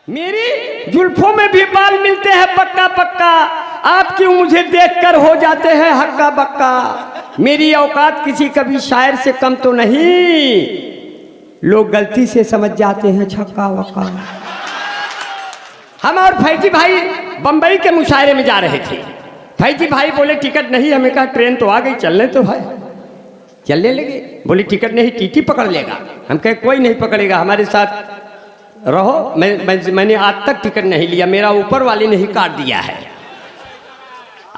मेरी जुल्फों में भी बाल मिलते हैं पक्का पक्का, आप क्यों मुझे देखकर हो जाते हैं हक्का बक्का। मेरी औकात किसी कभी शायर से कम तो नहीं, लोग गलती से समझ जाते हैं छक्का वक्का। हम और फैजी भाई बंबई के मुशायरे में जा रहे थे। फैजी भाई बोले टिकट नहीं, हमें कहा ट्रेन तो आ गई, चलने तो है। चलने लगे, बोले टिकट नहीं टीटी पकड़ लेगा। हम कहे कोई नहीं पकड़ेगा, हमारे साथ रहो। मैंने आज तक टिकट नहीं लिया, मेरा ऊपर वाले ने ही काट दिया है।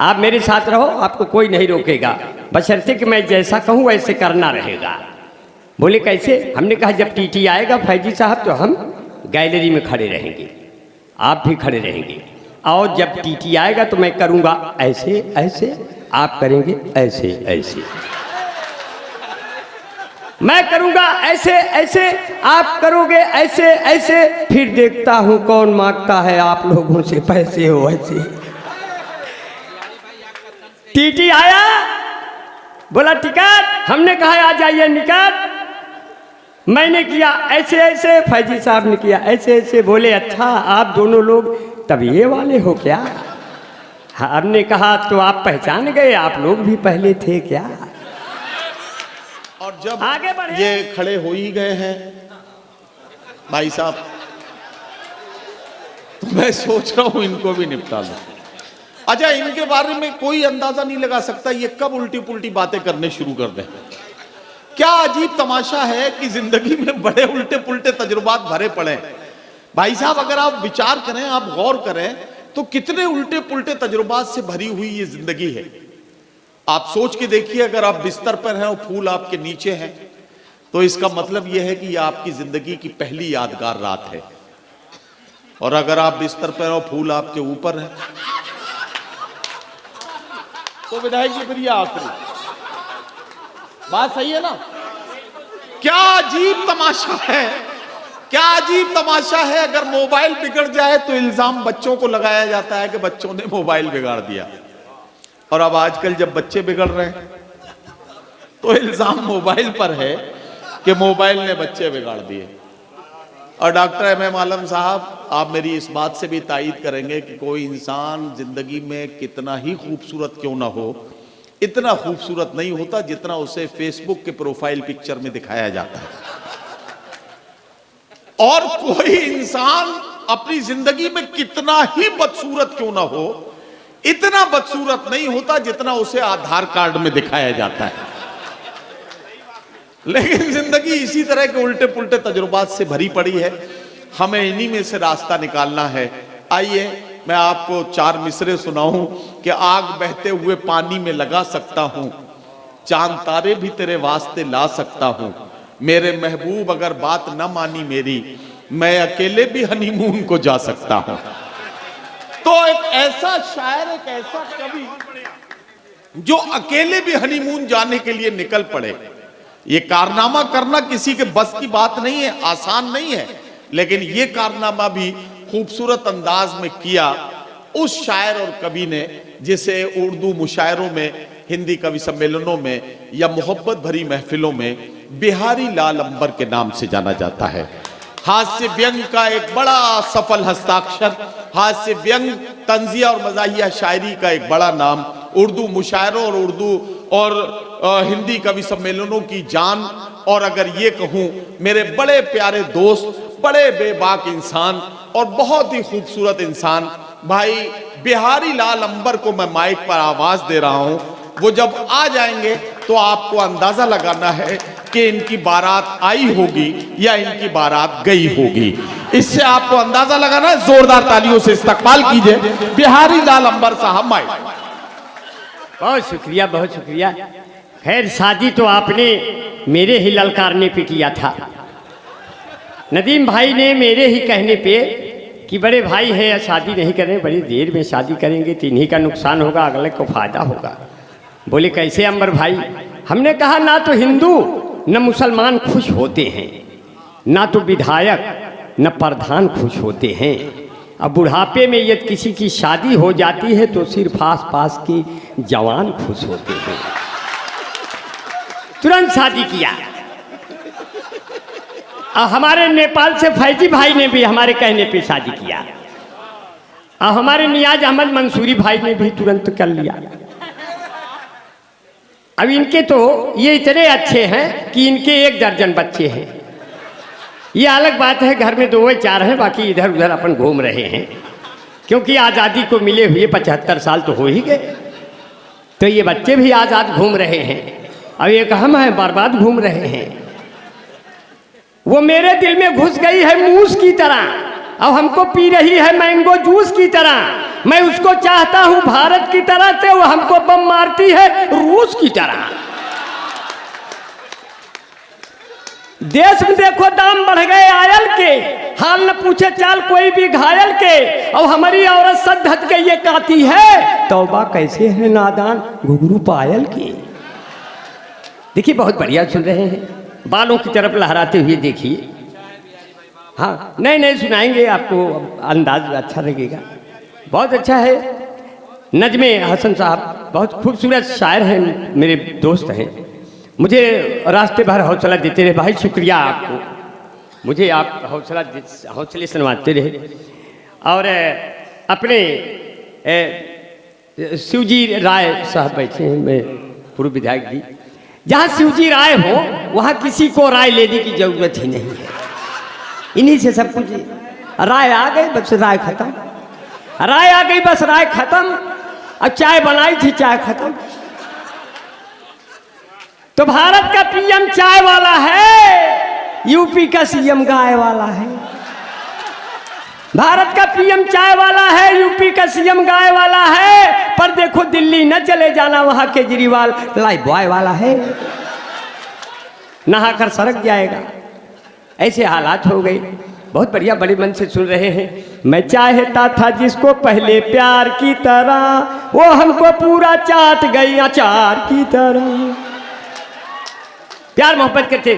आप मेरे साथ रहो, आपको कोई नहीं रोकेगा, बशर्ते कि मैं जैसा कहूँ वैसे करना रहेगा। बोले कैसे? हमने कहा जब टीटी आएगा फैजी साहब तो हम गैलरी में खड़े रहेंगे, आप भी खड़े रहेंगे, और जब टीटी आएगा तो मैं करूँगा ऐसे ऐसे, आप करेंगे ऐसे ऐसे, मैं करूँगा ऐसे ऐसे, आप करोगे ऐसे ऐसे, फिर देखता हूँ कौन मांगता है आप लोगों से पैसे हो ऐसे। टीटी आया, बोला टिकट, हमने कहा आ जाइए निकट। मैंने किया ऐसे ऐसे, फैजी साहब ने किया ऐसे ऐसे। बोले अच्छा आप दोनों लोग तब ये वाले हो क्या? हमने कहा तो आप पहचान गए, आप लोग भी पहले थे क्या? और जब आगे बढ़े, ये खड़े हो ही गए हैं भाई साहब, तो मैं सोच रहा हूं इनको भी निपटा लूं। अच्छा, इनके बारे में कोई अंदाजा नहीं लगा सकता ये कब उल्टी पुल्टी बातें करने शुरू कर दें। क्या अजीब तमाशा है कि जिंदगी में बड़े उल्टे पुल्टे तजुर्बात भरे पड़े। भाई साहब अगर आप विचार करें, आप गौर करें, तो कितने उल्टे पुल्टे तजुर्बात से भरी हुई ये जिंदगी है। आप सोच के देखिए, अगर आप बिस्तर पर हैं और फूल आपके नीचे हैं, तो इसका मतलब यह है कि यह आपकी जिंदगी की पहली यादगार रात है। और अगर आप बिस्तर पर और फूल आपके ऊपर हैं, तो विधायक जी फिर ये आखिरी बात सही है ना? क्या अजीब तमाशा है, क्या अजीब तमाशा है। अगर मोबाइल बिगड़ जाए तो इल्जाम बच्चों को लगाया जाता है कि बच्चों ने मोबाइल बिगाड़ दिया, और अब आजकल जब बच्चे बिगड़ रहे हैं तो इल्जाम मोबाइल पर है कि मोबाइल ने बच्चे बिगाड़ दिए। और डॉक्टर एम आलम साहब, आप मेरी इस बात से भी तायीद करेंगे कि कोई इंसान जिंदगी में कितना ही खूबसूरत क्यों ना हो, इतना खूबसूरत नहीं होता जितना उसे फेसबुक के प्रोफाइल पिक्चर में दिखाया जाता है। और कोई इंसान अपनी जिंदगी में कितना ही बदसूरत क्यों ना हो, इतना बदसूरत नहीं होता जितना उसे आधार कार्ड में दिखाया जाता है। लेकिन जिंदगी इसी तरह के उल्टे पुल्टे तजुर्बात से भरी पड़ी है, हमें इन्हीं में से रास्ता निकालना है। आइए मैं आपको 4 मिसरे सुनाऊं कि आग बहते हुए पानी में लगा सकता हूं, चांद तारे भी तेरे वास्ते ला सकता हूं, मेरे महबूब अगर बात न मानी मेरी, मैं अकेले भी हनीमून को जा सकता हूं। तो एक ऐसा शायर, एक ऐसा कवि जो अकेले भी हनीमून जाने के लिए निकल पड़े। ये कारनामा करना किसी के बस की बात नहीं है, आसान नहीं है, लेकिन ये कारनामा भी खूबसूरत अंदाज में किया उस शायर और कवि ने जिसे उर्दू मुशायरों में, हिंदी कवि सम्मेलनों में या मोहब्बत भरी महफिलों में बिहारी लाल अंबर के नाम से जाना जाता है। हास्य व्यंग का एक बड़ा सफल हस्ताक्षर, हास्य व्यंग, तंजिया और मजाहिया शायरी का एक बड़ा नाम, उर्दू मुशायरों और उर्दू और हिंदी कवि सम्मेलनों की जान। और अगर ये कहूँ, मेरे बड़े प्यारे दोस्त, बड़े बेबाक इंसान और बहुत ही खूबसूरत इंसान भाई बिहारी लाल अंबर को मैं माइक पर आवाज दे रहा हूं। वो जब आ जाएंगे तो आपको अंदाजा लगाना है कि इनकी बारात आई होगी या इनकी बारात गई होगी। इससे आपको अंदाजा लगाना है। जोरदार तालियों से इस्तकबाल कीजिए बिहारी लाल अंबर साहब। माइक। बहुत शुक्रिया, बहुत शुक्रिया। खैर शादी तो आपने मेरे ही ललकारने पे किया था। नदीम भाई ने मेरे ही कहने पे कि बड़े भाई हैं, शादी नहीं करें, बड़ी देर में शादी करेंगे तो इन्हीं का नुकसान होगा, अगले को फायदा होगा। बोले कैसे अंबर भाई? हमने कहा ना तो हिंदू न मुसलमान खुश होते हैं, ना तो विधायक न प्रधान खुश होते हैं। अब बुढ़ापे में यदि किसी की शादी हो जाती है तो सिर्फ आस पास की जवान खुश होते हैं। तुरंत शादी किया। हमारे नेपाल से फैजी भाई ने भी हमारे कहने पे शादी किया। हमारे नियाज अहमद मंसूरी भाई ने भी तुरंत कर लिया। अब इनके तो ये इतने अच्छे हैं कि इनके 1 दर्जन बच्चे हैं। ये अलग बात है, घर में 2 या 4 हैं, बाकी इधर उधर अपन घूम रहे हैं, क्योंकि आज़ादी को मिले हुए 75 साल तो हो ही गए। तो ये बच्चे भी आज़ाद घूम रहे हैं। अब एक हम हैं बर्बाद घूम रहे हैं। वो मेरे दिल में घुस गई है मूस की तरह, अब हमको पी रही है मैंगो जूस की तरह। मैं उसको चाहता हूं भारत की तरह से, वो हमको बम मारती है रूस की तरह। देश में देखो दाम बढ़ गए आयल के, हाल न पूछे चाल कोई भी घायल के। और हमारी औरत सद धत के ये काती है, तौबा कैसे है नादान घुघरू पायल की। देखिए बहुत बढ़िया सुन रहे हैं, बालों की तरफ लहराते हुए देखिए। हाँ नहीं सुनाएंगे आपको, अंदाज अच्छा लगेगा। बहुत अच्छा है। नजमे हसन साहब बहुत खूबसूरत शायर हैं, मेरे दोस्त हैं, मुझे रास्ते भर हौसला देते रहे। भाई शुक्रिया आपको, मुझे आप हौसले सुनवाते रहे। और अपने शिवजी राय साहब बैठे हैं, मैं पूर्व विधायक जी। जहाँ शिवजी राय हो वहाँ किसी को राय लेने की जरूरत ही नहीं है, इन्हीं से सब कुछ। राय आ गई बस राय खत्म, राय आ गई बस राय खत्म। अब चाय बनाई थी चाय खत्म। तो भारत का पीएम चाय वाला है, यूपी का सीएम गाय वाला है। भारत का पीएम चाय वाला है, यूपी का सीएम गाय वाला है। पर देखो दिल्ली न चले जाना, वहां केजरीवाल लाइफ बॉय वाला है, नहाकर सड़क जाएगा। ऐसे हालात हो गए। बहुत बढ़िया, बड़े मन से सुन रहे हैं। मैं चाहता था जिसको पहले प्यार की तरह, वो हमको पूरा चाट गई अचार की तरह। प्यार मोहब्बत करते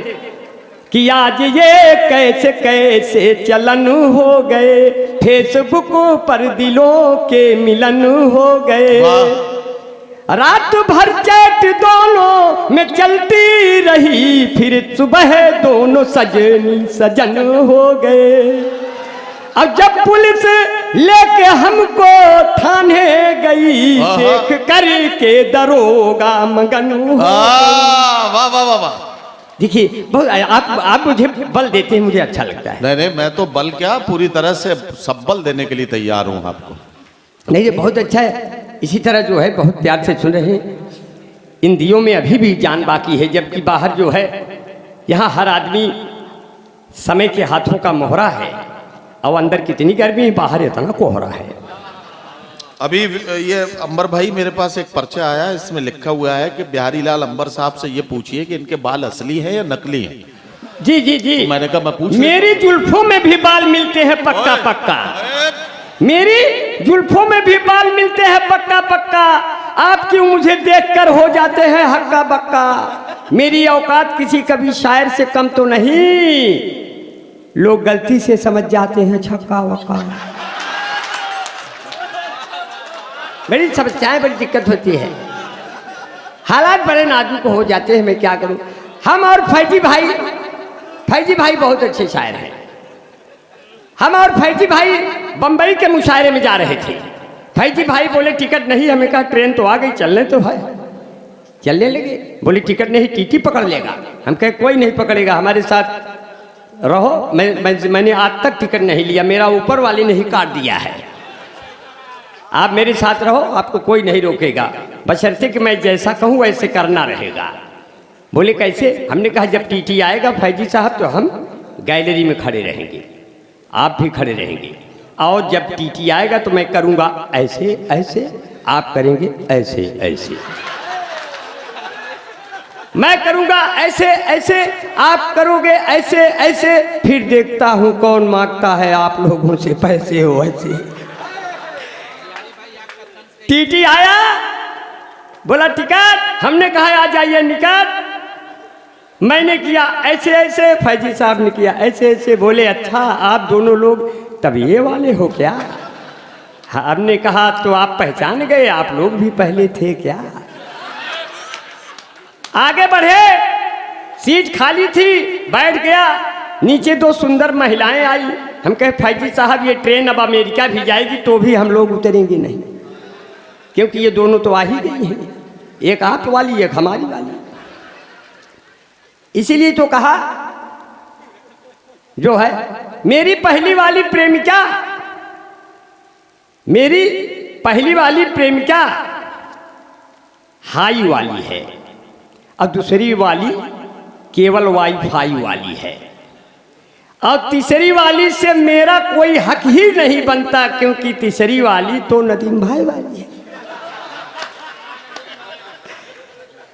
कि आज ये कैसे कैसे चलन हो गए, फेसबुक पर दिलों के मिलन हो गए। रात भर चैट दोनों में चलती रही, फिर सुबह दोनों सजनी सजन हो गए। अब जब पुलिस लेके हमको थाने गई, देख कर के दरोगा मगन हो। वाह वाह वाह वाह। देखिए बहुत आप मुझे बल देते हैं, मुझे अच्छा लगता है। नहीं मैं तो बल क्या, पूरी तरह से सब बल देने के लिए तैयार हूँ आपको। नहीं ये बहुत अच्छा है। इसी तरह जो है बहुत प्यार से सुन रहे हैं। इन दियों में अभी भी जान बाकी है, जबकि बाहर जो है यहाँ हर आदमी समय के हाथों का मोहरा है, और अंदर कितनी गर्मी है, बाहर इतना कोहरा है। अभी ये अंबर भाई मेरे पास एक पर्चा आया, इसमें लिखा हुआ है कि बिहारी लाल अंबर साहब से ये पूछिए कि इनके बाल असली हैं या नकली हैं। जी जी जी। तो मैंने कहा मैं पूछ, मेरी जुल्फों में भी बाल मिलते हैं पक्का पक्का, मेरी जुल्फों में भी बाल मिलते हैं पक्का पक्का। आप क्यों मुझे देखकर हो जाते हैं हक्का बक्का। मेरी औकात किसी कभी शायर से कम तो नहीं, लोग गलती से समझ जाते हैं छक्का वक्का। बड़ी समस्याएं, बड़ी दिक्कत होती है, हालात बड़े नाजुक हो जाते हैं। मैं क्या करूं। हम और फैजी भाई बहुत अच्छे शायर हैं। हम और फैजी भाई बंबई के मुशायरे में जा रहे थे। फैजी भाई बोले टिकट नहीं, हमें कहा ट्रेन तो आ गई, चलने तो है। चलने लगे, बोले टिकट नहीं टीटी पकड़ लेगा। हम कहे कोई नहीं पकड़ेगा, हमारे साथ रहो। मैंने आज तक टिकट नहीं लिया, मेरा ऊपर वाले ने ही काट दिया है। आप मेरे साथ रहो, आपको कोई नहीं रोकेगा, बशर्ते कि मैं जैसा कहूँ वैसे करना रहेगा। बोले कैसे। हमने कहा जब टीटी आएगा फैजी साहब तो हम गैलरी में खड़े रहेंगे, आप भी खड़े रहेंगे, और जब टीटी आएगा तो मैं करूँगा ऐसे ऐसे, आप करेंगे ऐसे ऐसे, मैं करूँगा ऐसे ऐसे, आप करोगे ऐसे ऐसे, फिर देखता हूँ कौन मांगता है आप लोगों से पैसे हो ऐसे। टीटी आया, बोला टिकट, हमने कहा आ जाइए निकट। मैंने किया ऐसे ऐसे, फैजी साहब ने किया ऐसे ऐसे। बोले अच्छा आप दोनों लोग तब ये वाले हो क्या। हमने कहा तो आप पहचान गए, आप लोग भी पहले थे क्या। आगे बढ़े, सीट खाली थी, बैठ गया। नीचे दो सुंदर महिलाएं आई। हम कहे फैजी साहब ये ट्रेन अब अमेरिका भी जाएगी तो भी हम लोग उतरेंगे नहीं, क्योंकि ये दोनों तो आ ही गई हैं, एक आप वाली एक हमारी वाली। इसीलिए तो कहा जो है मेरी पहली वाली प्रेमिका, मेरी पहली वाली प्रेमिका हाई वाली है और दूसरी वाली केवल वाईफाई वाली है, और तीसरी वाली से मेरा कोई हक ही नहीं बनता, क्योंकि तीसरी वाली तो नदीम भाई वाली है।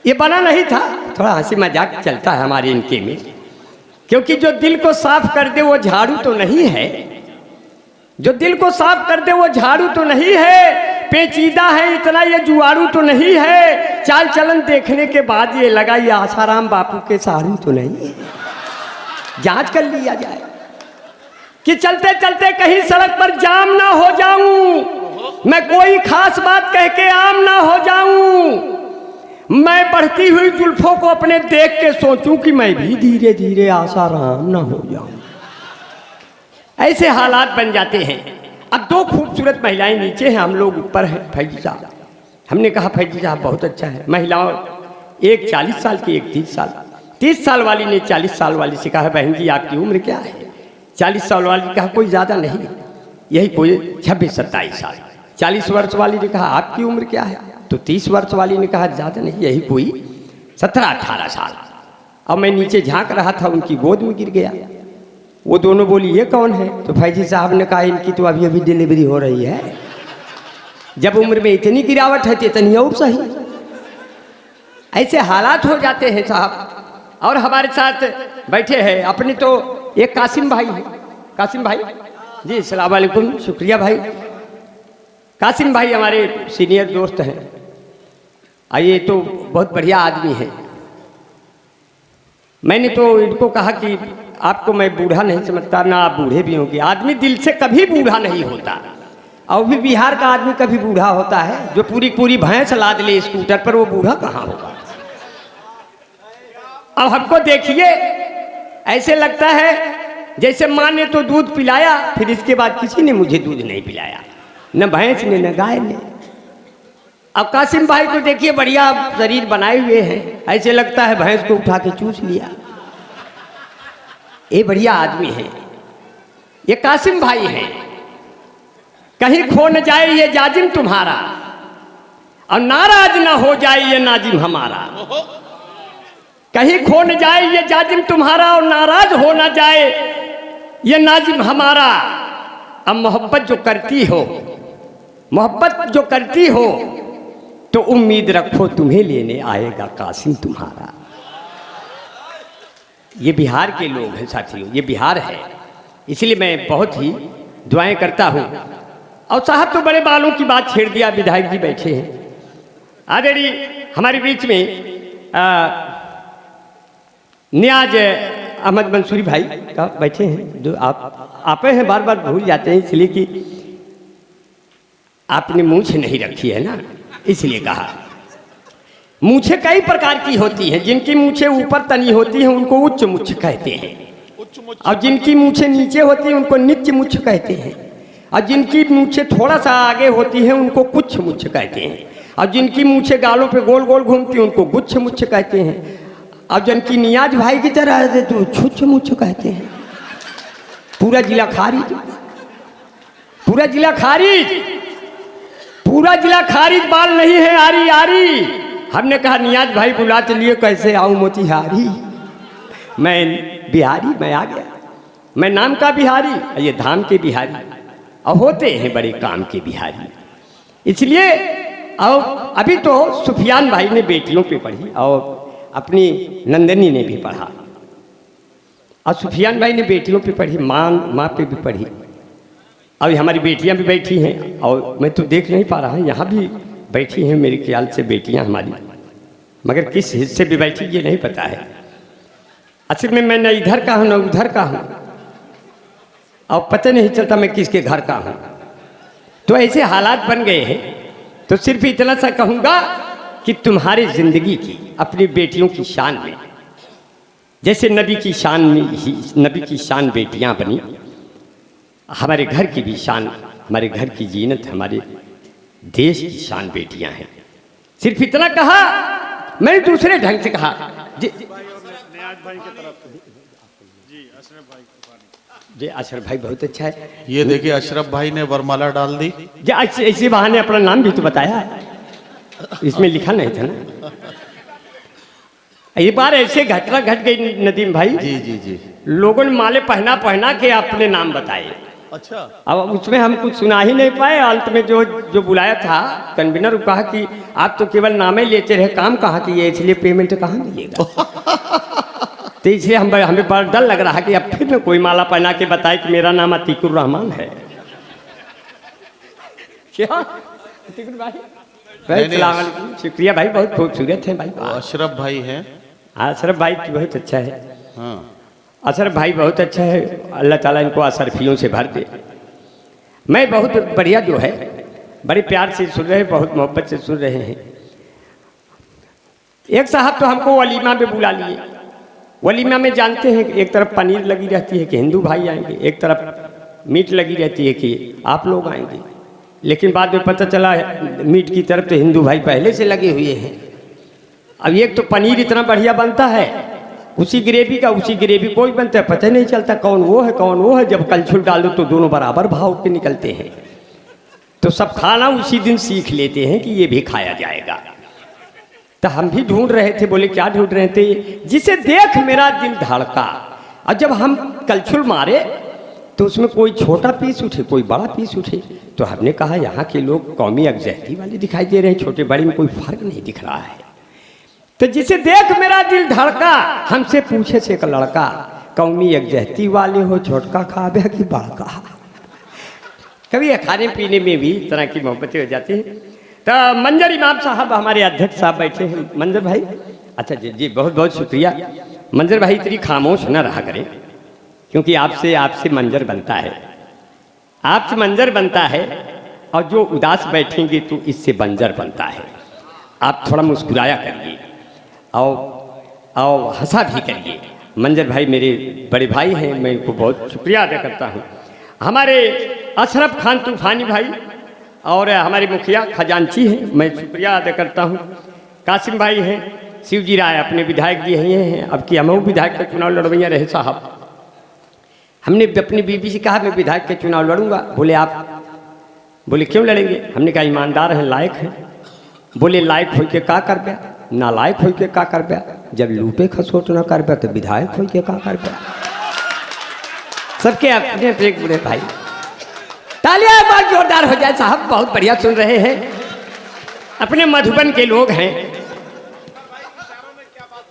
ये बना नहीं था, थोड़ा हंसी मजाक चलता है हमारे इनके में, क्योंकि जो दिल को साफ कर दे वो झाड़ू तो नहीं है, जो दिल को साफ कर दे वो झाड़ू तो नहीं है, पेचीदा है इतना ये जुआड़ू तो नहीं है, चाल चलन देखने के बाद ये लगा ये आसाराम बापू के साड़ू तो नहीं है। जांच कर लिया जाए कि चलते चलते कहीं सड़क पर जाम ना हो जाऊं, मैं कोई खास बात कह के आम ना हो जाऊं, मैं बढ़ती हुई जुल्फों को अपने देख के सोचूं कि मैं भी धीरे धीरे आसाराम ना हो जाऊं। ऐसे हालात बन जाते हैं। अब दो खूबसूरत महिलाएं नीचे हैं, हम लोग ऊपर हैं। फैजी साहब, हमने कहा फैजी साहब बहुत अच्छा है। महिलाओं, एक 40 साल की, एक 30 साल। 30 साल वाली ने 40 साल वाली से कहा बहन जी आपकी उम्र क्या है? 40 साल वाली ने कहा कोई ज़्यादा नहीं, यही कोई 26-27 साल। 40 वर्ष वाली ने कहा आपकी उम्र क्या है? तो 30 वर्ष वाली ने कहा ज़्यादा नहीं, यही कोई 17-18 साल। अब मैं नीचे झांक रहा था, उनकी गोद में गिर गया। वो दोनों बोली ये कौन है? तो फैजी साहब ने कहा इनकी तो अभी अभी डिलीवरी हो रही है, जब उम्र में इतनी गिरावट है तो इतनी और सही। ऐसे हालात हो जाते हैं साहब। और हमारे साथ बैठे हैं अपने तो एक कासिम भाई है। कासिम भाई जी अस्सलाम वालेकुम, शुक्रिया भाई। कासिम भाई हमारे सीनियर दोस्त हैं, आइए तो बहुत बढ़िया आदमी है। मैंने तो इनको कहा कि आपको मैं बूढ़ा नहीं समझता, ना आप बूढ़े भी होंगे। आदमी दिल से कभी बूढ़ा नहीं होता, और भी बिहार का आदमी कभी बूढ़ा होता है? जो पूरी पूरी भैंस लाद ले स्कूटर पर, वो बूढ़ा कहाँ होगा? अब हमको देखिए ऐसे लगता है जैसे माँ ने तो दूध पिलाया, फिर इसके बाद किसी ने मुझे दूध नहीं पिलाया, न भैंस ने न गाय ने। अब कासिम भाई को देखिए बढ़िया शरीर बनाए हुए हैं, ऐसे लगता है भैंस को उठा के चूस लिया। ये बढ़िया आदमी है, ये कासिम भाई है। कहीं खो न जाए ये जाजिम तुम्हारा, और नाराज ना हो जाए ये नाजिम हमारा। कहीं खो न जाए ये जाजिम तुम्हारा, और नाराज हो ना जाए ये नाजिम हमारा। अब मोहब्बत जो करती हो, मोहब्बत जो करती हो, तो उम्मीद रखो तुम्हें लेने आएगा कासिम तुम्हारा। ये बिहार के लोग हैं साथियों, ये बिहार है, इसलिए मैं बहुत ही दुआएं करता हूँ। और साहब तो बड़े बालों की बात छेड़ दिया, विधायक जी बैठे हैं आदरणीय हमारे बीच में। नियाज अहमद मंसूरी भाई का बैठे हैं, जो आप हैं, बार बार भूल जाते हैं इसलिए कि आपने मूंछ नहीं रखी है ना, इसलिए कहा। मूछें कई प्रकार की होती हैं, जिनकी मूछें ऊपर तनी होती हैं उनको उच्च मुछ कहते हैं, और जिनकी मूछें नीचे होती हैं उनको निच्च मुछ कहते हैं, और जिनकी मूछें थोड़ा सा आगे होती हैं उनको कुछ मुछ कहते हैं, और जिनकी मूछें गालों पे गोल गोल घूमती हैं उनको गुच्छ मुछ कहते हैं, और जिनकी नियाज भाई की तरह तो छुच्छ मुछ कहते हैं। पूरा जिला खारिज, पूरा जिला खारिज, पूरा जिला खारिज, बाल नहीं है आरी आरी। हमने कहा नियाज भाई बुला तो लिए, कैसे आऊँ मोतिहारी? मैं बिहारी, मैं आ गया, मैं नाम का बिहारी, ये धाम के बिहारी, और होते हैं बड़े काम के बिहारी। इसलिए और अभी तो सुफियान भाई ने बेटियों पे पढ़ी, और अपनी नंदनी ने भी पढ़ा, और सुफियान भाई ने बेटियों पे पढ़ी, माँ पे भी पढ़ी, और हमारी बेटियां भी बैठी हैं। और मैं तो देख नहीं पा रहा हूँ, यहाँ भी बैठी हैं मेरे ख्याल से बेटियां हमारी, मगर किस हिस्से भी बैठी ये नहीं पता है। असल में मैं न इधर का हूँ न उधर का हूँ, और पता नहीं चलता मैं किसके घर का हूँ। तो ऐसे हालात बन गए हैं। तो सिर्फ इतना सा कहूँगा कि तुम्हारी जिंदगी की, अपनी बेटियों की शान में जैसे नबी की शान बेटियां बनी, हमारे घर की भी शान, हमारे घर की जीनत, हमारे देश की शान बेटियां हैं। सिर्फ इतना कहा, मैंने दूसरे ढंग से कहा जी अशरफ भाई बहुत अच्छा है। ये देखिए अशरफ भाई ने वरमाला डाल दी। जी ऐसे बहाने अपना नाम भी तो बताया है, इसमें लिखा नहीं था ना। ये बार ऐसे घटना घट गई नदीम भाई, जी जी जी, लोगों ने माले पहना के अपने नाम बताए। अच्छा, अब उसमें हम कुछ सुना ही नहीं पाए। अंत में जो बुलाया था कन्वीनर, कहा कि आप तो केवल नाम ही लेते रहे, काम कहाँ किए, इसलिए पेमेंट कहाँ मिलेगा। तो इसलिए हमें बड़ा डर लग रहा है कि अब फिर कोई माला पहना के बताए कि मेरा नाम अतीकुर रहमान है। क्या अतीकुर भाई, सलाम अलैकुम, शुक्रिया भाई, बहुत खूबसूरत है भाई। अशरफ भाई हैं। अशरफ भाई बहुत अच्छा है। हाँ, अशरफ भाई बहुत अच्छा है, अल्लाह ताला इनको अशरफियों से भर दे। मैं बहुत बढ़िया जो है, बड़े प्यार से सुन रहे हैं, बहुत मोहब्बत से सुन रहे हैं। एक साहब तो हमको वलीमा में बुला लिए। वलीमा में जानते हैं कि एक तरफ पनीर लगी रहती है कि हिंदू भाई आएंगे, एक तरफ मीट लगी रहती है कि आप लोग आएंगे। लेकिन बाद में पता चला मीट की तरफ तो हिंदू भाई पहले से लगे हुए हैं। अब एक तो पनीर इतना बढ़िया बनता है, उसी ग्रेवी कोई बनता है, पता नहीं चलता कौन वो है। जब कलछुल डाल दो तो दोनों बराबर भाव के निकलते हैं। तो सब खाना उसी दिन सीख लेते हैं कि ये भी खाया जाएगा। तो हम भी ढूंढ रहे थे, बोले क्या ढूंढ रहे थे, जिसे देख मेरा दिल धड़का। और जब हम कलछुल मारे तो उसमें कोई छोटा पीस उठे, कोई बड़ा पीस उठे। तो हमने कहा यहाँ के लोग कौमी यकजहती वाले दिखाई दे रहे हैं, छोटे बड़े में कोई फर्क नहीं दिख रहा है। तो जिसे देख मेरा दिल धड़का, हमसे पूछे से एक लड़का, कौमी यकजहती वाले हो, छोटका खाबे कि बड़का। कभी खाने पीने में भी तरह की मोहब्बतें हो जाती हैं। तो मंजर इमाम साहब हमारे अध्यक्ष साहब बैठे हैं। मंजर भाई, अच्छा जी बहुत बहुत शुक्रिया। मंजर भाई इतनी खामोश न रहा करें, क्योंकि आपसे मंजर बनता है, आपसे मंजर बनता है। और जो उदास बैठेंगे तो इससे बंजर बनता है। आप थोड़ा मुस्कुराया करिए और हंसा भी करिए। मंजर भाई मेरे बड़े भाई हैं, मैं इनको बहुत शुक्रिया अदा करता हूँ। हमारे अशरफ खान तूफानी भाई और हमारे मुखिया खजांची हैं, मैं शुक्रिया अदा करता हूँ। कासिम भाई हैं, शिवजी राय अपने विधायक जी हैं। अब कि हम विधायक का चुनाव लड़वैया रहे साहब। हमने अपनी बीबी से कहा मैं विधायक के चुनाव लड़ूंगा। बोले क्यों लड़ेंगे? हमने कहा ईमानदार हैं, लायक हैं। बोले लायक हो के का कर पाया, नालायक हो के का कर पाया, जब लूटे खसोट न कर पाया तो विधायक हो के का कर पाया। सबके अपने अपने बुरे भाई, तालियां एक बार जोरदार हो जाए साहब, बहुत बढ़िया सुन रहे हैं। अपने मधुबन के लोग हैं,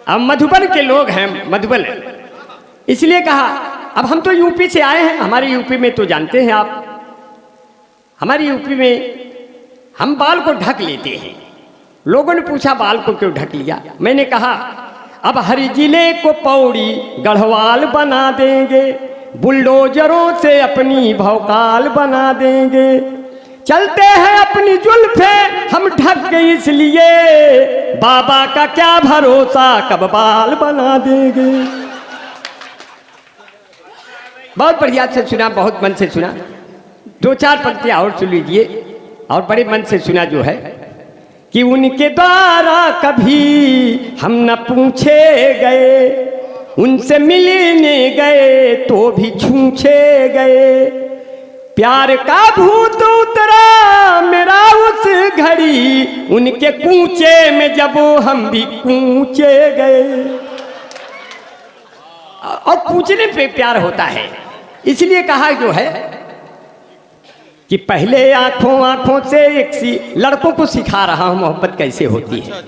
अब मधुबन के लोग हैं, मधुबन इसलिए कहा। अब हम तो यूपी से आए हैं, हमारे यूपी में तो जानते हैं आप, हमारी यूपी में हम बाल को ढक लेते हैं। लोगों ने पूछा बाल को क्यों ढक लिया? मैंने कहा अब हर जिले को पौड़ी गढ़वाल बना देंगे, बुलडोजरों से अपनी भौकाल बना देंगे। चलते हैं अपनी जुल्फे हम ढक गए इसलिए, बाबा का क्या भरोसा कब बाल बना देंगे। बहुत बढ़िया से सुना, बहुत मन से सुना। दो चार पंक्तियां और सुन लीजिए, और बड़े मन से सुना जो है कि उनके द्वारा कभी हम न पूछे गए, उनसे मिलने गए तो भी छूछे गए। प्यार का भूत उतरा मेरा उस घड़ी, उनके कूचे में जब हम भी कूचे गए। और पूछने पे प्यार होता है, इसलिए कहा जो है कि पहले आंखों से एक सी लड़कों को सिखा रहा हूं मोहब्बत कैसे होती है।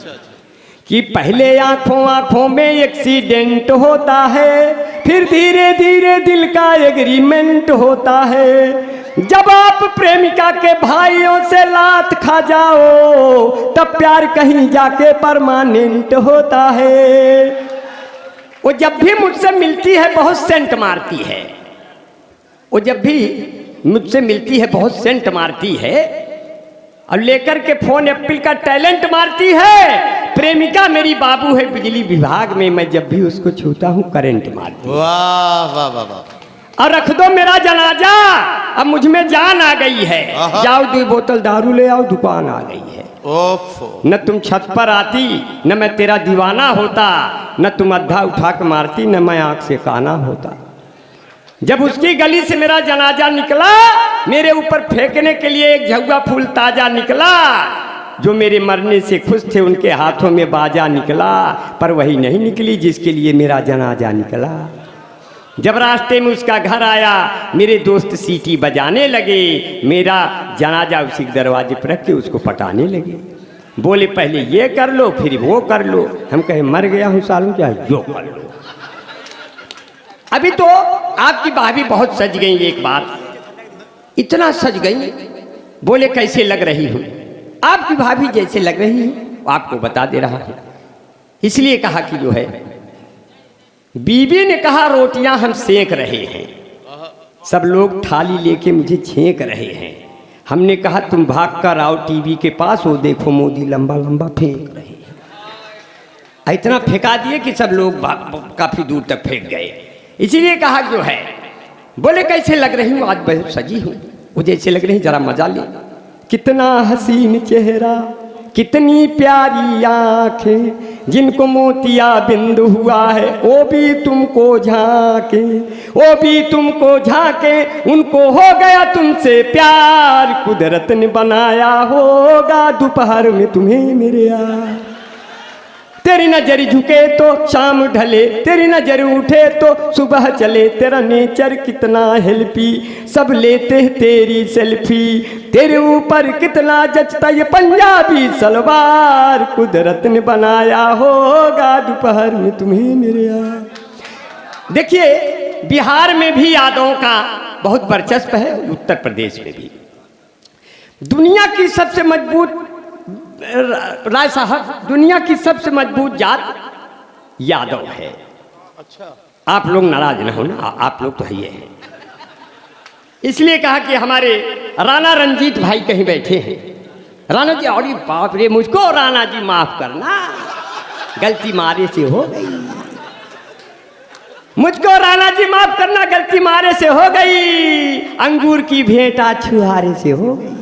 कि पहले आंखों में एक्सीडेंट होता है, फिर धीरे धीरे दिल का एग्रीमेंट होता है। जब आप प्रेमिका के भाइयों से लात खा जाओ, तब प्यार कहीं जाके परमानेंट होता है। वो जब भी मुझसे मिलती है बहुत सेंट मारती है, वो जब भी मुझसे मिलती है बहुत सेंट मारती है, और लेकर के फोन एप्पल का टैलेंट मारती है। प्रेमिका मेरी बाबू है बिजली विभाग में, मैं जब भी उसको छूता हूँ करंट मारती। वाह वाह वाह वाह। और रख दो मेरा जनाजा, अब मुझ में जान आ गई है। जाओ 2 बोतल दारू ले आओ, दुकान आ गई है। ओफो। न तुम छत पर आती, न मैं तेरा दीवाना होता, न तुम अद्धा उठा के मारती, न मैं आंख से काना होता। जब उसकी गली से मेरा जनाजा निकला, मेरे ऊपर फेंकने के लिए एक झुग्गा फूल ताजा निकला। जो मेरे मरने से खुश थे उनके हाथों में बाजा निकला, पर वही नहीं निकली जिसके लिए मेरा जनाजा निकला। जब रास्ते में उसका घर आया, मेरे दोस्त सीटी बजाने लगे, मेरा जनाजा उसी दरवाजे पर रख के उसको पटाने लगे। बोले पहले ये कर लो फिर वो कर लो। हम कहे मर गया हूँ सालू, क्या जो कर लो। अभी तो आपकी भाभी बहुत सज गई, एक बार इतना सज गई। बोले कैसे लग रही हूँ? आपकी भाभी जैसे लग रही है आपको बता दे रहा है। इसलिए कहा कि जो है, बीबी ने कहा रोटियां हम सेक रहे हैं, सब लोग थाली लेके मुझे छेक रहे हैं। हमने कहा तुम भाग कर आओ टीवी के पास, वो देखो मोदी लंबा लंबा फेंक रहे हैं। इतना फेंका दिए कि सब लोग काफी दूर तक फेंक गए। इसीलिए कहा जो है, बोले कैसे लग रही हूँ? आज बहुत सजी हूँ। वो जैसे लग रही जरा मजा ले। कितना हसीन चेहरा, कितनी प्यारी आंखें, जिनको मोतिया बिंदु हुआ है वो भी तुमको झांके, वो भी तुमको झांके। उनको हो गया तुमसे प्यार, कुदरत ने बनाया होगा दोपहर में तुम्हें मेरे यार। तेरी नजर झुके तो शाम ढले, तेरी नजर उठे तो सुबह चले। तेरा नेचर कितना हेल्पी, सब लेते हैं तेरी सेल्फी। तेरे ऊपर कितना जचता ये पंजाबी सलवार, कुदरत ने बनाया होगा दोपहर में तुम्हें मेरे यार। देखिए बिहार में भी यादवों का बहुत वर्चस्व है, उत्तर प्रदेश में भी। दुनिया की सबसे मजबूत, राय साहब, दुनिया की सबसे मजबूत जात यादव है। अच्छा, आप लोग नाराज न हो ना, आप लोग तो है ही है। इसलिए कहा कि हमारे राणा रंजीत भाई कहीं बैठे हैं। राणा जी, अरे बाप रे, मुझको राणा जी माफ करना, गलती मारे से हो गई। मुझको राणा जी माफ करना, गलती मारे से हो गई। अंगूर की भेंटा छुहारे से हो गई।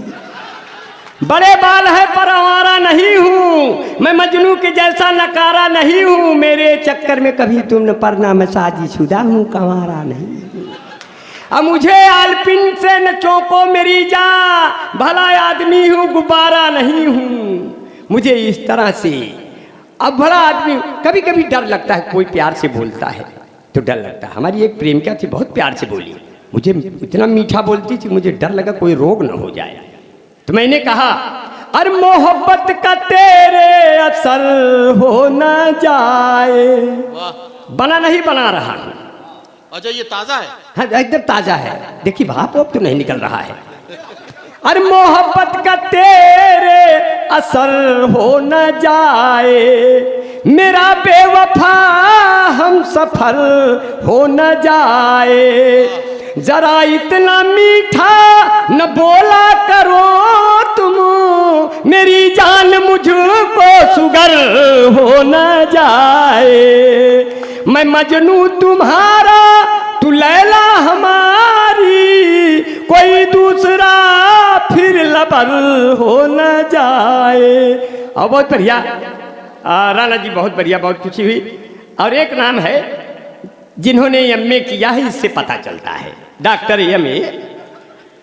बड़े बाल है पर आवारा नहीं हूँ, मैं मजनू के जैसा नकारा नहीं हूँ। मेरे चक्कर में कभी तुमने पढ़ना, मैं शादीशुदा हूँ, कंवारा नहीं। अब मुझे आलपिन से न चौंको मेरी जान, भला आदमी हूँ गुब्बारा नहीं हूँ। मुझे इस तरह से, अब भला आदमी, कभी कभी डर लगता है, कोई प्यार से बोलता है तो डर लगता है। हमारी एक प्रेमिका थी, बहुत प्यार से बोली, मुझे इतना मीठा बोलती थी, मुझे डर लगा कोई रोग न हो जाए। तो मैंने कहा अरे मोहब्बत का तेरे असर हो न जाए। बना नहीं बना रहा हूँ। अच्छा, ये ताजा है? हाँ एकदम ताजा है। देखिए भाप तो नहीं निकल रहा है। अरे मोहब्बत का तेरे असर हो न जाए, मेरा बेवफा हम सफर हो न जाए। जरा इतना मीठा न बोला करो तुम, मेरी जान मुझको सुगर हो न जाए। मैं मजनू तुम्हारा, तू लैला हमारी, कोई दूसरा फिर लबर हो न जाए। और बहुत बढ़िया राणा जी, बहुत बढ़िया, बहुत खुशी हुई। और एक नाम है जिन्होंने एमए किया है, इससे पता चलता है, डॉक्टर एमए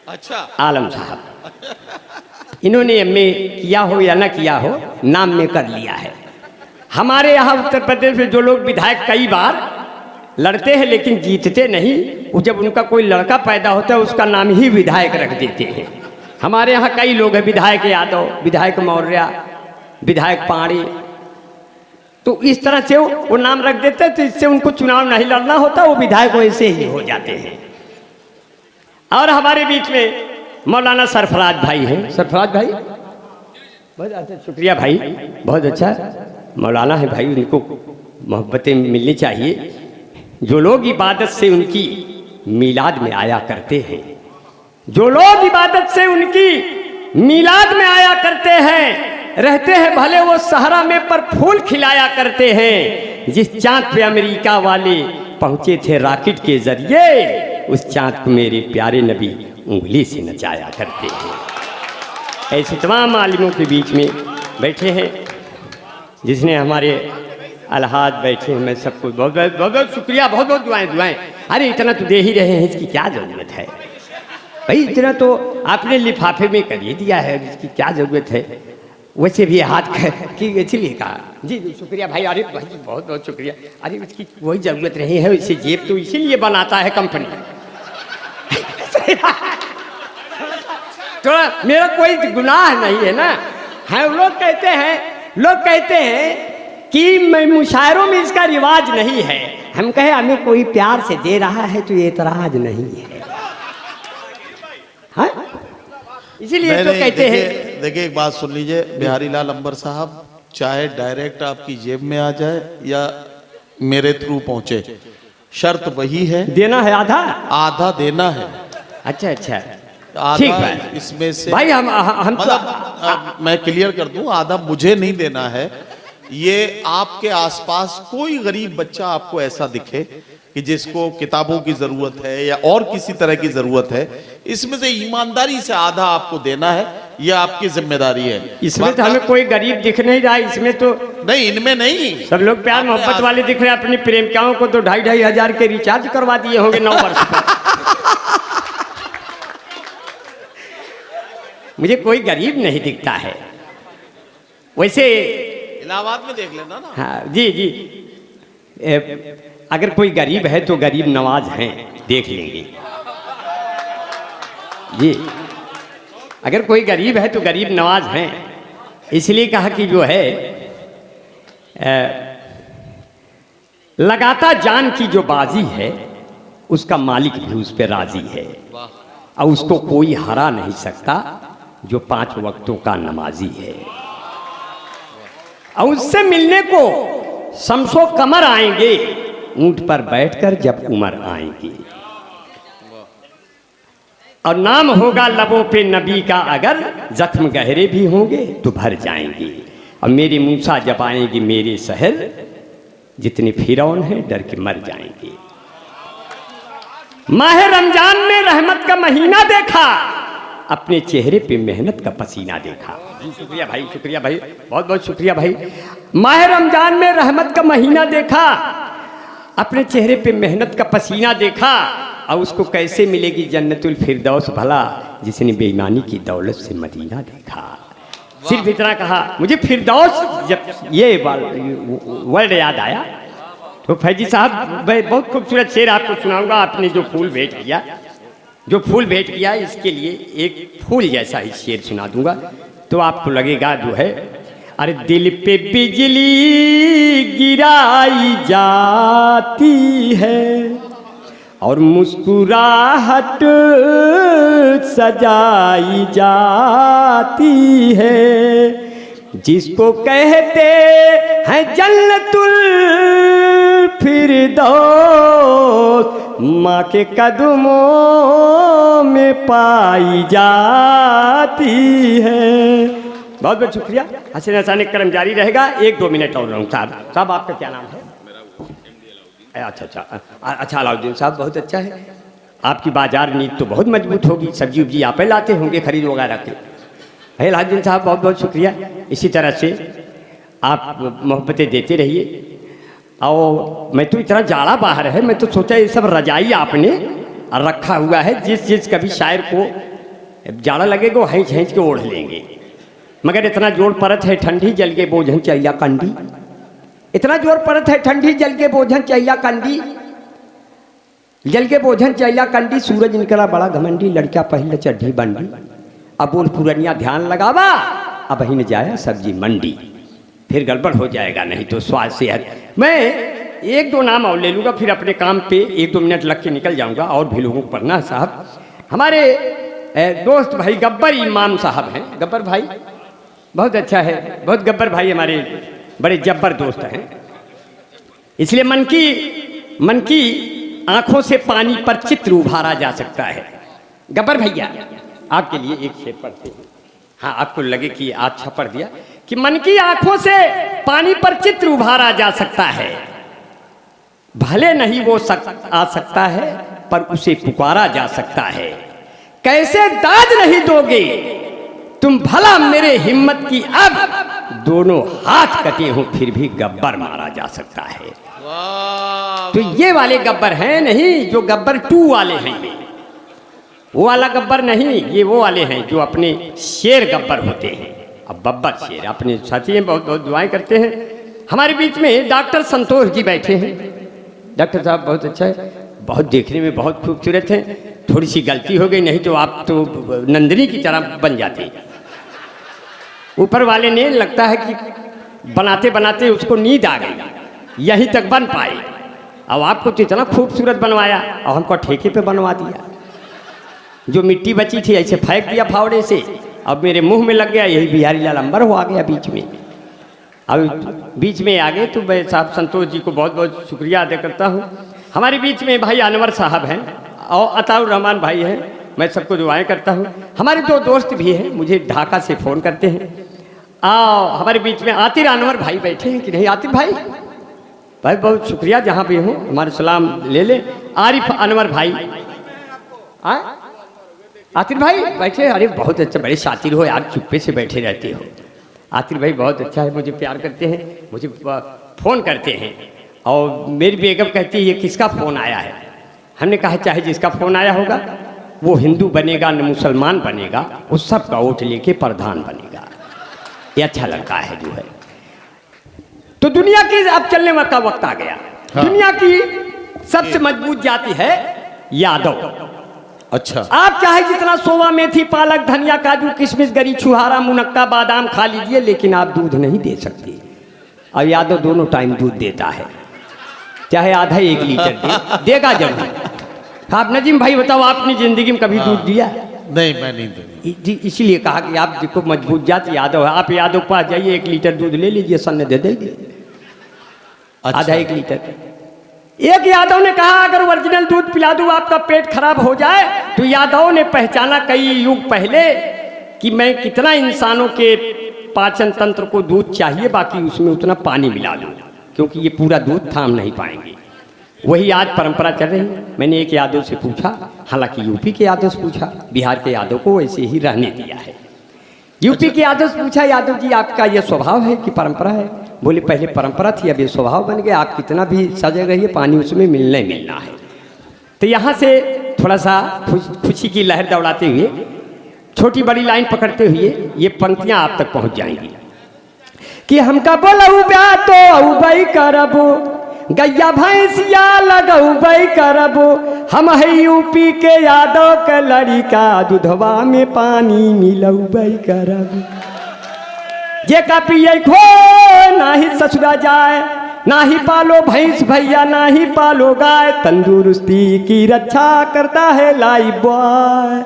अच्छा आलम साहब। इन्होंने एमए किया हो या ना किया हो, नाम में कर लिया है। हमारे यहाँ उत्तर प्रदेश में जो लोग विधायक कई बार लड़ते हैं लेकिन जीतते नहीं, वो जब उनका कोई लड़का पैदा होता है उसका नाम ही विधायक रख देते हैं। हमारे यहाँ कई लोग हैं, विधायक यादव, विधायक मौर्य, विधायक पाड़ी, तो इस तरह से वो नाम रख देते हैं, तो इससे उनको चुनाव नहीं लड़ना होता, वो विधायक वैसे ही हो जाते हैं। और हमारे बीच में मौलाना सरफराज भाई हैं। सरफराज भाई बहुत अच्छा, शुक्रिया भाई, बहुत अच्छा मौलाना है भाई, उनको मोहब्बतें मिलनी चाहिए। जो लोग इबादत से उनकी मीलाद में आया करते हैं, जो लोग इबादत से उनकी मीलाद में आया करते हैं, रहते हैं भले वो सहरा में पर फूल खिलाया करते हैं। जिस चांद पे अमेरिका वाले पहुंचे थे रॉकेट के जरिए, उस चांद को मेरे प्यारे नबी उंगली से नचाया करते हैं। ऐसे तमाम आलिमों के बीच में बैठे हैं, जिसने हमारे अलहाज बैठे हैं, मैं सबको बहुत बहुत बहुत बहुत शुक्रिया, बहुत बहुत दुआएं। अरे इतना तो दे ही रहे हैं, इसकी क्या ज़रूरत है भाई, इतना तो आपने लिफाफे में कर ही दिया है, इसकी क्या ज़रूरत है। वैसे भी हाथ की इसलिए कहा जी शुक्रिया भाई, अरे भाई बहुत बहुत शुक्रिया। अरे इसकी कोई ज़रूरत नहीं है, इसे जेब तो इसीलिए बनाता है कंपनी। तो मेरा कोई गुनाह नहीं है ना। हाँ, लोग कहते हैं कि मैं मुशायरों में इसका रिवाज नहीं है। हम कहे हमें कोई प्यार से दे रहा है तो ये एतराज नहीं है। हाँ? इसीलिए तो कहते हैं। देखिए एक बात सुन लीजिए बिहारी लाल अंबर साहब, चाहे डायरेक्ट आपकी जेब में आ जाए या मेरे थ्रू पहुंचे, शर्त वही है, देना है आधा देना है। अच्छा ठीक है, इसमें से भाई हम मतलब मैं क्लियर कर दूं, आधा मुझे नहीं देना है। ये आपके आसपास कोई गरीब बच्चा आपको ऐसा दिखे कि जिसको किताबों की जरूरत है या और किसी तरह की जरूरत है, इसमें से ईमानदारी से आधा आपको देना है, ये आपकी जिम्मेदारी है। इसमें तो हमें कोई गरीब दिख नहीं रहा, इसमें तो नहीं, इनमें नहीं, सब लोग प्यार मोहब्बत वाले दिख रहे हैं। अपनी प्रेमिकाओं को तो 2,500 हजार के रिचार्ज करवा दिए होंगे 9 वर्ष पर। मुझे कोई गरीब नहीं दिखता है। वैसे इलाहाबाद में देख लेना ना। हाँ जी अगर कोई गरीब है तो गरीब नवाज हैं, देख लेंगे जी। अगर कोई गरीब है तो गरीब नवाज हैं, इसलिए कहा कि जो है लगाता जान की जो बाजी है, उसका मालिक भी उस पर राजी है, और उसको कोई हरा नहीं सकता जो 5 वक्तों का नमाजी है। और उससे मिलने को शम्सो कमर आएंगे, ऊंट पर बैठकर जब उमर आएंगे। और नाम होगा लबों पे नबी का, अगर जख्म गहरे भी होंगे तो भर जाएंगे। और मेरे मूसा जब आएंगे मेरे शहर, जितने फिरौन हैं डर के मर जाएंगे। माह रमजान में रहमत का महीना देखा, अपने चेहरे पे मेहनत का पसीना देखा। शुक्रिया भाई, बहुत बहुत शुक्रिया भाई। माह रमजान में रहमत का महीना देखा, अपने चेहरे पे मेहनत का पसीना देखा। और उसको कैसे मिलेगी जन्नतुल फिरदौस भला, जिसने बेईमानी की दौलत से मदीना देखा। सिर्फ इतना कहा, मुझे फिरदौस जब ये वर्ड याद आया तो फैजी साहब बहुत खूबसूरत शेर आपको सुनाऊंगा। आपने जो फूल भेंट किया इसके लिए एक फूल जैसा ही शेर सुना दूंगा, तो आपको लगेगा जो है, अरे दिल पे बिजली गिराई जाती है और मुस्कुराहट सजाई जाती है, जिसको कहते हैं जन्नतुल फिरदौस, माँ के कदमों में पाई जाती है। बहुत बहुत शुक्रिया। हसन अचानक कर्म जारी रहेगा, 1-2 मिनट और रहूँ। साहब आपका क्या नाम है? अच्छा अलाउद्दीन साहब, बहुत अच्छा है। आपकी बाजार नीति तो बहुत मजबूत होगी, सब्जी उब्जी आप ही लाते होंगे खरीद वगैरह के। है अलाउद्दीन साहब, बहुत बहुत शुक्रिया। इसी तरह से आप मोहब्बतें देते रहिए। और मैं तो इतना जाड़ा बाहर है, मैं तो सोचा ये सब रजाई आपने रखा हुआ है, जिस कभी शायर को जाड़ा लगेगा वो हैंच के ओढ़ लेंगे। मगर इतना जोर परत है ठंडी जल के बोझन चाहिए कंडी, इतना जोर परत है ठंडी जल के बोझन चाहिए कंडी, जल के बोझन चाहिए कंडी। सूरज निकला बड़ा घमंडी, लड़का पहले चढ़ी बंडी। अब बोल पुरनिया ध्यान लगावा, अब ही न जाया सब्जी मंडी। फिर गड़बड़ हो जाएगा, नहीं तो स्वाद सेहत। मैं 1-2 नाम और ले लूँगा, फिर अपने काम पे 1-2 मिनट लग के निकल जाऊँगा। और भी लोगों को पढ़ना है साहब। हमारे दोस्त भाई गब्बर इमाम साहब हैं। गब्बर भाई बहुत अच्छा है, बहुत गब्बर भाई हमारे बड़े जब्बर दोस्त हैं। इसलिए मन की आंखों से पानी पर चित्र उभारा जा सकता है। गब्बर भैया आपके लिए एक शेर पढ़ते हैं। हाँ, आपको लगे कि अच्छा पढ़ दिया कि मन की आंखों से पानी पर चित्र उभारा जा सकता है, भले नहीं वो आ सकता है पर उसे पुकारा जा सकता है। कैसे दाद नहीं दोगे तुम भला मेरे हिम्मत की, अब दोनों हाथ कटे हो फिर भी गब्बर मारा जा सकता है। तो ये वाले गब्बर हैं नहीं जो गब्बर 2 वाले हैं, वो वाला गब्बर नहीं, ये वो वाले हैं जो अपने शेर गब्बर होते हैं। अब बब्बर शेर अपने साथी हैं, बहुत बहुत दुआएं करते हैं। हमारे बीच में डॉक्टर संतोष जी बैठे हैं। डॉक्टर साहब बहुत अच्छा है, बहुत देखने में बहुत खूबसूरत हैं। थोड़ी सी गलती हो गई, नहीं तो आप तो नंदिनी की तरह बन जाते। ऊपर वाले ने लगता है कि बनाते बनाते उसको नींद आ गई, यहीं तक बन पाए। अब आपको तो इतना खूबसूरत बनवाया और हमको ठेके पे बनवा दिया। जो मिट्टी बची थी ऐसे फेंक दिया फावड़े से, अब मेरे मुंह में लग गया। यही बिहारी लाल अंबर हो आ गया बीच में। अब बीच में आ गए तो मैं साहब संतोष जी को बहुत बहुत शुक्रिया अदा करता हूँ। हमारे बीच में भाई अनवर साहब हैं और अताउर रहमान भाई हैं, मैं सबको दुआएं करता हूँ। हमारे 2 दोस्त भी हैं, मुझे ढाका से फ़ोन करते हैं। हमारे बीच में आतिर अनवर भाई बैठे हैं कि नहीं? आतिर भाई बहुत बहुत शुक्रिया, जहाँ भी हूँ हमारे सलाम ले ले। आरिफ अनवर भाई, आतिर भाई बैठे। अरे बहुत अच्छा, बड़े शातिर हो यार, चुप्पे से बैठे रहते हो। आतिर भाई बहुत अच्छा है, मुझे प्यार करते हैं, मुझे फ़ोन करते हैं। और मेरी बेगम कहती है ये किसका फ़ोन आया है? हमने कहा चाहे जिसका फ़ोन आया होगा, वो हिंदू बनेगा न मुसलमान बनेगा, उस सब का वोट लेके प्रधान बनेगा। ये अच्छा लगता है जो है। तो दुनिया की अब चलने का वक्त आ गया। हाँ। दुनिया की सबसे मजबूत जाति है यादव। अच्छा, आप चाहे जितना सोवा मेथी पालक धनिया काजू किशमिश गरी छुहारा मुनक्का बादाम खा लीजिए, लेकिन आप दूध नहीं दे सकते। और यादव दोनों टाइम दूध देता है, चाहे आधा 1 लीटर देगा जरूर। आप नजीम भाई बताओ, आपने जिंदगी में कभी दूध दिया? नहीं, मैं नहीं दूंगी। इसीलिए कहा कि आप देखो मजबूत जाति यादव है। आप यादव के पास जाइए, 1 लीटर दूध ले लीजिए, सन्ने दे देंगे। अच्छा। आधा 1 लीटर। एक यादव ने कहा अगर ओरिजिनल दूध पिला दूं आपका पेट खराब हो जाए, तो यादव ने पहचाना कई युग पहले कि मैं कितना इंसानों के पाचन तंत्र को दूध चाहिए, बाकी उसमें उतना पानी मिला दूं, क्योंकि ये पूरा दूध थाम नहीं पाएंगे। वही आज परंपरा चल रही है। मैंने एक यादव से पूछा, हालांकि यूपी के यादव से पूछा, बिहार के यादव को वैसे ही रहने दिया है। यूपी के यादव से पूछा, यादव जी आपका ये स्वभाव है कि परंपरा है? बोले पहले परंपरा थी, अब ये स्वभाव बन गया। आप कितना भी सजे रहिए, पानी उसमें मिलना ही मिलना है। तो यहाँ से थोड़ा सा खुशी की लहर दौड़ाते हुए, छोटी बड़ी लाइन पकड़ते हुए ये पंक्तियाँ आप तक पहुँच जाएंगी कि हमका बोलऊ ब्या तो अउबई करबो, गैया भैंसिया लगऊ बई करबो, हम है यूपी के यादव के लड़िका, दूधवा में पानी मिलऊ बई करबो। जे का पिए खो ना ही ससुरा जाए, ना ही पालो भैंस भैया ना ही पालो गाय, तंदुरुस्ती की रक्षा करता है लाइफ बॉय,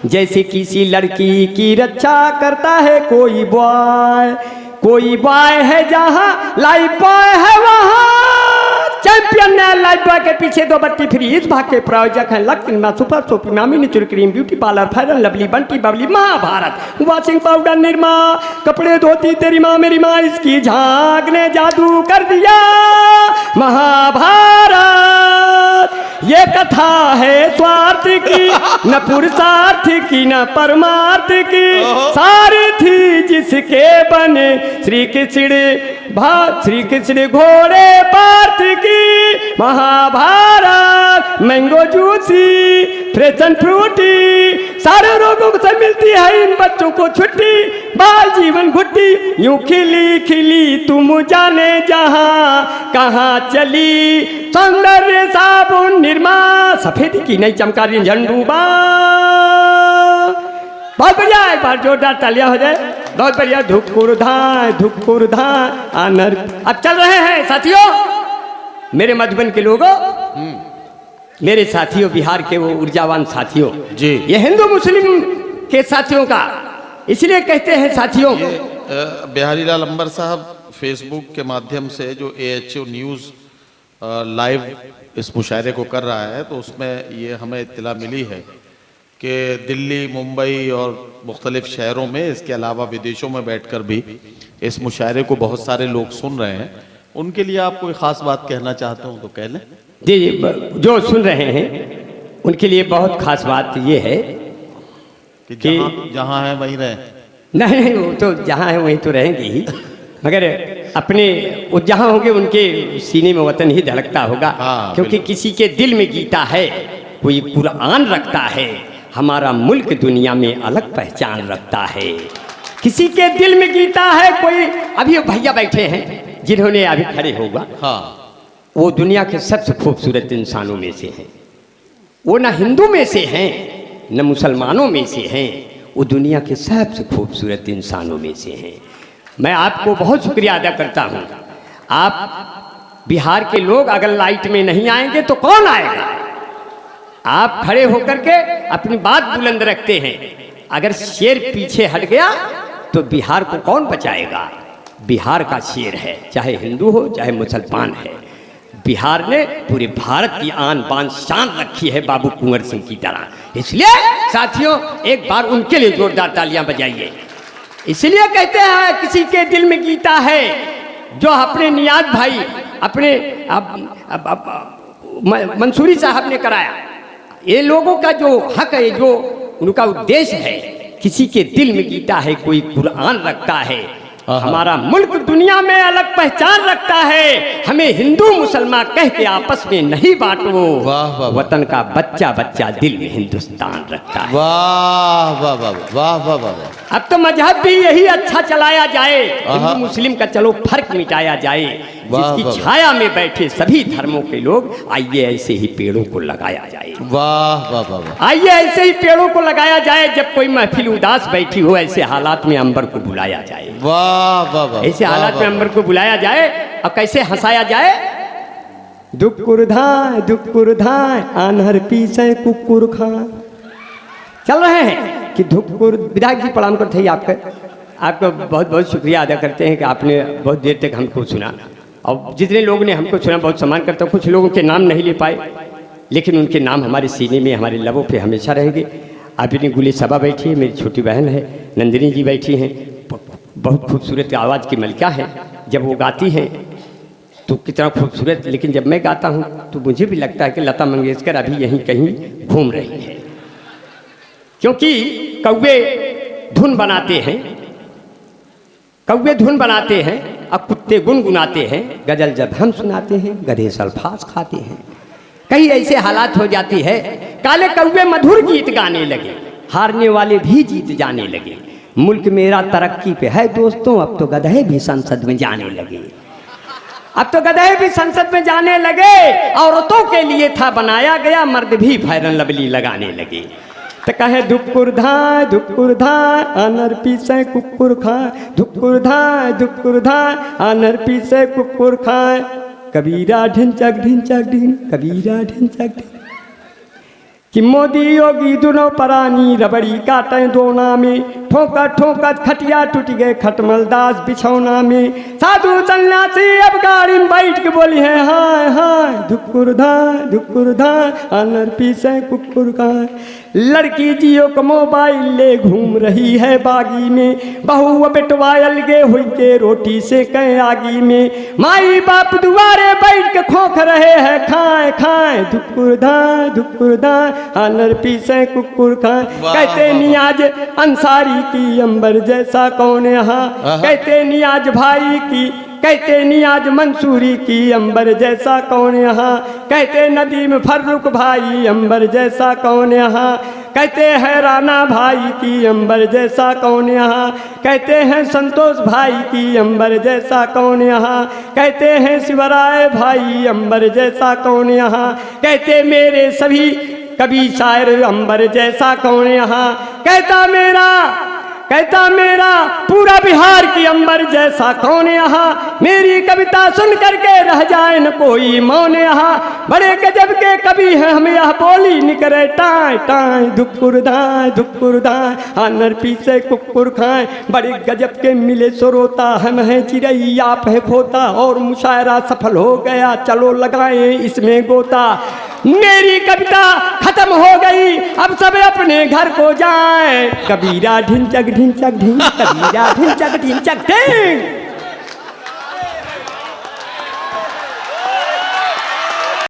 जैसे किसी लड़की की रक्षा करता है कोई बॉय। कोई बॉय है जहाँ लाइफ बॉय है वहाँ, चैंपियन ने लाइफ बॉय के पीछे 2 बट्टी फ्री। इस भाग के प्रायोजक हैं लक्ष्मी सुपर सोपी मामी natural cream beauty parlour fair lovely Bunty Babli Mahabharat washing powder Nirma कपड़े धोती तेरी माँ मेरी माँ, इसकी झांक ने जादू कर दिया महाभारत। ये कथा है स्वार्थ की न पुरुषार्थ की न परमार्थ की, सारी थी जिसके बने श्री कृष्ण घोड़े पार्थ की। Mahabharat mango juicy fresh and Frooti, सारे रोगों से मिलती है इन बच्चों को छुट्टी। बाल जीवन घुट्टी यूं खिली खिली तुम जाने जहां कहाँ चली, सौंदर्य साबुन निरमा सफेद की नहीं चमका रही झंडूबा। बहुत बढ़िया, एक बार जोरदार तालियां हो जाए। बहुत बढ़िया, धुकुर धाय आनर। अब चल रहे हैं साथियों, मेरे मधुबन के लोगों, मेरे साथियों, बिहार के वो ऊर्जावान साथियों जी, ये हिंदू मुस्लिम के साथियों का इसलिए कहते हैं साथियों। बिहारी लाल अंबर साहब फेसबुक के माध्यम से जो AHO न्यूज़ लाइव इस मुशायरे को कर रहा है, तो उसमें ये हमें इत्तला मिली है कि दिल्ली, मुंबई और मुख्तलिफ शहरों में, इसके अलावा विदेशों में बैठकर भी इस मुशायरे को बहुत सारे लोग सुन रहे हैं। उनके लिए आप कोई ख़ास बात कहना चाहते हो तो कह लें। जी, जो सुन रहे हैं उनके लिए बहुत खास बात ये है कि जहाँ है वहीं रहें। नहीं, वो तो जहाँ है वहीं तो रहेंगे ही, मगर अपने वो जहाँ होंगे उनके सीने में वतन ही धड़कता होगा। हाँ, क्योंकि किसी के दिल में गीता है, कोई कुरान रखता है, हमारा मुल्क दुनिया में अलग पहचान रखता है। किसी के दिल में गीता है, कोई अभी भैया बैठे हैं जिन्होंने अभी खड़े होगा, हाँ, वो दुनिया के सबसे खूबसूरत इंसानों में से हैं। वो न हिंदू में से हैं न मुसलमानों में से हैं, वो दुनिया के सबसे खूबसूरत इंसानों में से हैं। मैं आपको बहुत शुक्रिया अदा करता हूँ। आप बिहार के लोग अगर लाइट में नहीं आएंगे तो कौन आएगा? आप खड़े होकर के अपनी बात बुलंद रखते हैं। अगर शेर पीछे हट गया तो बिहार को कौन बचाएगा? बिहार का शेर है, चाहे हिंदू हो चाहे मुसलमान है। बिहार ने पूरे भारत की आन बान शान रखी है बाबू कुंवर सिंह की तरह। इसलिए साथियों, एक बार उनके लिए जोरदार तालियां बजाइए। इसलिए कहते हैं किसी के दिल में गीता है, जो अपने नियाज भाई अपने मंसूरी साहब ने कराया। ये लोगों का जो हक है, जो उनका उद्देश्य है, किसी के दिल में गीता है, कोई कुरान रखता है, हमारा मुल्क दुनिया में अलग पहचान रखता है। हमें हिंदू मुसलमान कह के आपस में नहीं बांटो। वाह वाह, वतन का बच्चा बच्चा दिल में हिंदुस्तान रखता है। वाह वाह वाह वाह वाह वाह। अब तो मजहब भी यही अच्छा चलाया जाए, हिंदू मुस्लिम का चलो फर्क मिटाया जाए। जिसकी छाया में बैठे सभी धर्मों के लोग, आइए ऐसे ही पेड़ों को लगाया जाए। वाह वाह वाह। आइए ऐसे ही पेड़ों को लगाया जाए। जब कोई महफिल उदास बैठी हो, ऐसे हालात में अंबर को बुलाया जाए। वाह वाह वाह। ऐसे हालात में अंबर को बुलाया जाए और कैसे हंसाया जाए? दुक्कुर धाय आनहर पीछे कुकुर खा। चल रहे हैं कि धुक्कुर। विधायक जी प्रणाम करते हैं आपका बहुत बहुत शुक्रिया अदा करते हैं कि आपने बहुत देर तक हमको सुना। और जितने लोगों ने हमको सुना बहुत सम्मान करता हूँ। कुछ लोगों के नाम नहीं ले पाए, लेकिन उनके नाम हमारे सीने में, हमारे लबों पे हमेशा रहेंगे। अभी गुली सबा बैठी है, मेरी छोटी बहन है नंदिनी जी बैठी हैं, बहुत खूबसूरत आवाज़ की मलिका है। जब वो गाती हैं तो कितना खूबसूरत, लेकिन जब मैं गाता हूँ तो मुझे भी लगता है कि लता मंगेशकर अभी यहीं कहीं घूम रही है। क्योंकि कौवे धुन बनाते हैं, कौवे धुन बनाते हैं और कुत्ते गुनगुनाते हैं। गजल जब हम सुनाते हैं, गधे सल्फास खाते हैं। कहीं ऐसे हालात हो जाती है, काले कौवे मधुर गीत गाने लगे, हारने वाले भी जीत जाने लगे। मुल्क मेरा तरक्की पे है दोस्तों, अब तो गधे भी संसद में जाने लगे। अब तो गधे भी संसद में जाने लगे। औरतों के लिए था बनाया गया, मर्द भी फेरन लवली लगाने लगे। तो कहे धुक्कुर धाय आनर पीछे कुकुर खाए, धुक्कुर धाय आनर पीछे कुकुर खाए। कबीरा ढिंचक ढिन, कबीरा ढिंचक ढिन। कि मोदी योगी दोनों परानी रबड़ी काटे दोना में, ठोकर खटिया टूट गए खटमल दास बिछौना में। साधु सन्यासी अब गाड़ी में बैठ के बोली है हाय हाय, धुक्कुर धाय आनर पीछे कुकुर खाए। लड़की जियो को मोबाइल ले घूम रही है बागी में, बहू बेटवा अलगे हुई के रोटी से कहीं आगी में। माई बाप दुआरे बैठ के खोख रहे हैं खाए, धुक्कुर धाय आनर पीछे कुकुर खाए। कहते नियाज अंसारी की अंबर जैसा कौन यहाँ, कहते नियाज भाई की, कहते नियाज मंसूरी की अंबर जैसा कौन यहाँ। कहते नदीम फर्रुख भाई अंबर जैसा कौन यहाँ। कहते हैं राणा भाई की अंबर जैसा कौन यहाँ। कहते हैं संतोष भाई की अंबर जैसा कौन यहाँ। कहते हैं शिवराय भाई अंबर जैसा कौन यहाँ। कहते मेरे सभी कभी शायर अंबर जैसा कौन यहाँ। कहता मेरा कहता मेरा पूरा बिहार की अंबर जैसा कौन यहाँ, मेरी कविता सुन करके रह जाए न कोई मौन यहाँ। बड़े गजब के कवि हैं हम यह बोली निकरे टाय टाय धुक्कुर दाए आनर पीछे कुक्कुर खाए। बड़े गजब के मिले सुरोता हम हैं चिड़ैया पे खोता, और मुशायरा सफल हो गया चलो लगाए इसमें गोता। मेरी कविता खत्म हो गई अब सब अपने घर को जाए। कबीरा ढिंचक ढिंचक ढिंच, कबीरा ढिंचक ढिंचक ढिंच।